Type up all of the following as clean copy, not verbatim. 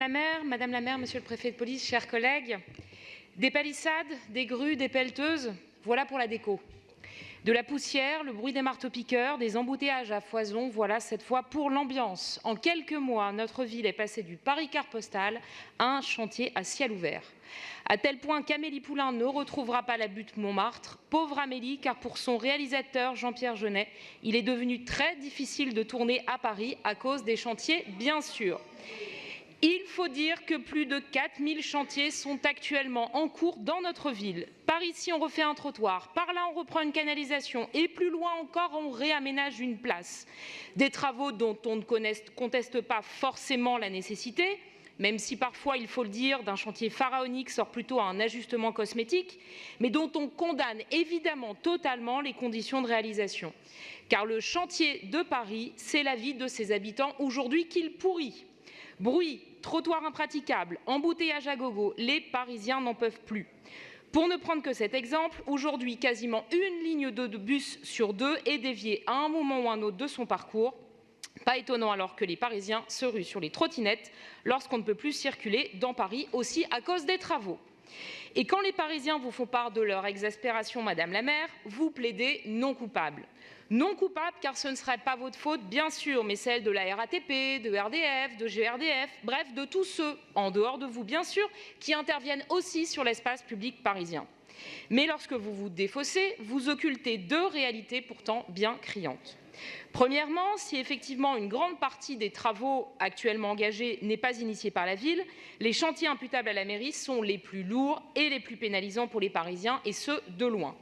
Madame la maire, Monsieur le préfet de police, chers collègues, des palissades, des grues, des pelleteuses, voilà pour la déco. De la poussière, le bruit des marteaux-piqueurs, des embouteillages à foison, voilà cette fois pour l'ambiance. En quelques mois, notre ville est passée du Paris-Carte Postale à un chantier à ciel ouvert. À tel point qu'Amélie Poulain ne retrouvera pas la butte Montmartre. Pauvre Amélie, car pour son réalisateur Jean-Pierre Jeunet, il est devenu très difficile de tourner à Paris à cause des chantiers, bien sûr. Il faut dire que plus de 4000 chantiers sont actuellement en cours dans notre ville. Par ici, on refait un trottoir, par là, on reprend une canalisation et plus loin encore, on réaménage une place. Des travaux dont on ne conteste pas forcément la nécessité, même si parfois, il faut le dire, d'un chantier pharaonique sort plutôt un ajustement cosmétique, mais dont on condamne évidemment totalement les conditions de réalisation. Car le chantier de Paris, c'est la vie de ses habitants aujourd'hui qu'il pourrit. Bruit, trottoirs impraticables, embouteillage à gogo, les Parisiens n'en peuvent plus. Pour ne prendre que cet exemple, aujourd'hui, quasiment une ligne de bus sur deux est déviée à un moment ou un autre de son parcours. Pas étonnant alors que les Parisiens se ruent sur les trottinettes lorsqu'on ne peut plus circuler dans Paris aussi à cause des travaux. Et quand les Parisiens vous font part de leur exaspération, Madame la maire, vous plaidez non coupable. Non coupable car ce ne serait pas votre faute, bien sûr, mais celle de la RATP, de RDF, de GRDF, bref, de tous ceux, en dehors de vous, bien sûr, qui interviennent aussi sur l'espace public parisien. Mais lorsque vous vous défaussez, vous occultez deux réalités pourtant bien criantes. Premièrement, si effectivement une grande partie des travaux actuellement engagés n'est pas initiée par la ville, les chantiers imputables à la mairie sont les plus lourds et les plus pénalisants pour les Parisiens, et ce, de loin.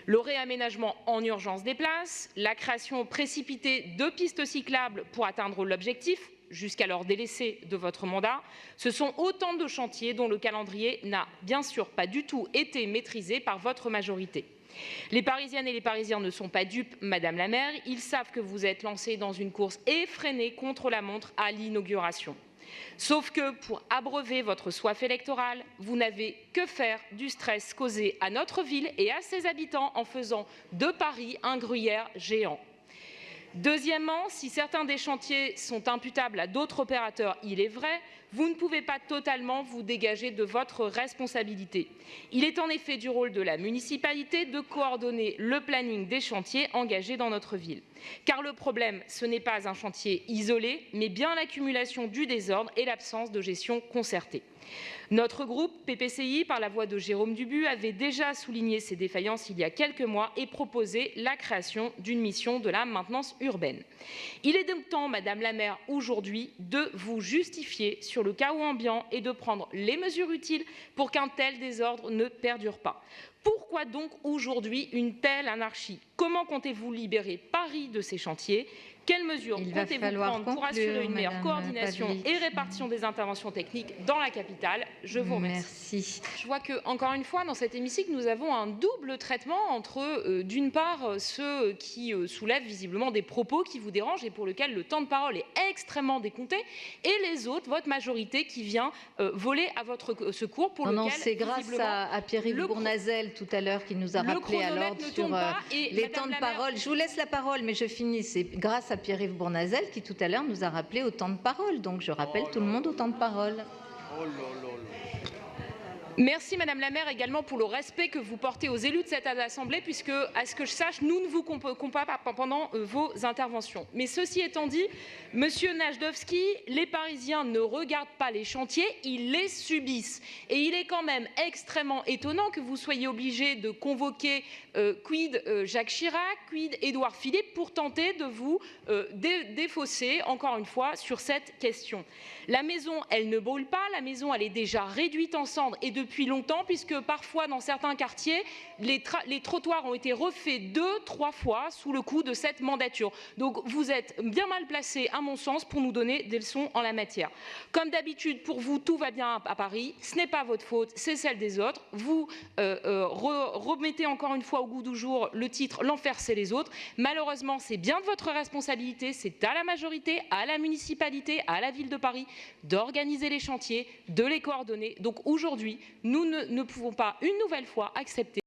Le réaménagement en urgence des places, la création précipitée de pistes cyclables pour atteindre l'objectif, jusqu'alors délaissé de votre mandat, ce sont autant de chantiers dont le calendrier n'a bien sûr pas du tout été maîtrisé par votre majorité. Les Parisiennes et les Parisiens ne sont pas dupes, Madame la maire, ils savent que vous êtes lancée dans une course effrénée contre la montre à l'inauguration. Sauf que pour abreuver votre soif électorale, vous n'avez que faire du stress causé à notre ville et à ses habitants en faisant de Paris un gruyère géant. Deuxièmement, si certains des chantiers sont imputables à d'autres opérateurs, il est vrai, vous ne pouvez pas totalement vous dégager de votre responsabilité. Il est en effet du rôle de la municipalité de coordonner le planning des chantiers engagés dans notre ville. Car le problème, ce n'est pas un chantier isolé, mais bien l'accumulation du désordre et l'absence de gestion concertée. Notre groupe PPCI, par la voix de Jérôme Dubu, avait déjà souligné ces défaillances il y a quelques mois et proposé la création d'une mission de la maintenance urbaine. Il est donc temps, Madame la maire, aujourd'hui, de vous justifier sur le chaos ambiant et de prendre les mesures utiles pour qu'un tel désordre ne perdure pas. Pourquoi donc aujourd'hui une telle anarchie? Comment comptez-vous libérer Paris de ces chantiers? Quelles mesures comptez-vous prendre pour assurer une meilleure coordination et répartition des interventions techniques dans la capitale? Je vous remercie. Merci. Je vois que, encore une fois, dans cet hémicycle, nous avons un double traitement entre, d'une part, ceux qui soulèvent visiblement des propos qui vous dérangent et pour lesquels le temps de parole est extrêmement décompté, et les autres, votre majorité, qui vient voler à votre secours pour lequel, c'est grâce à Pierre-Yves Bournazel tout à l'heure qui nous a rappelé à l'ordre sur les temps de parole. Je vous laisse la parole, mais je finis. C'est grâce à Pierre-Yves Bournazel qui tout à l'heure nous a rappelé au temps de parole. Donc je rappelle tout le monde au temps de parole. Merci Madame la maire également pour le respect que vous portez aux élus de cette assemblée, puisque, à ce que je sache, nous ne vous comptons pas pendant vos interventions. Mais ceci étant dit, Monsieur Najdovski, les Parisiens ne regardent pas les chantiers, ils les subissent. Et il est quand même extrêmement étonnant que vous soyez obligé de convoquer quid Jacques Chirac, quid Édouard Philippe pour tenter de vous défausser, encore une fois, sur cette question. La maison, elle ne brûle pas, la maison, elle est déjà réduite en cendres et depuis longtemps, puisque parfois, dans certains quartiers, les trottoirs ont été refaits 2-3 fois sous le coup de cette mandature. Donc, vous êtes bien mal placé, à mon sens, pour nous donner des leçons en la matière. Comme d'habitude, pour vous, tout va bien à Paris. Ce n'est pas votre faute, c'est celle des autres. Vous remettez encore une fois au goût du jour le titre « L'enfer, c'est les autres ». Malheureusement, c'est bien de votre responsabilité, c'est à la majorité, à la municipalité, à la ville de Paris d'organiser les chantiers, de les coordonner. Donc aujourd'hui, nous ne pouvons pas une nouvelle fois accepter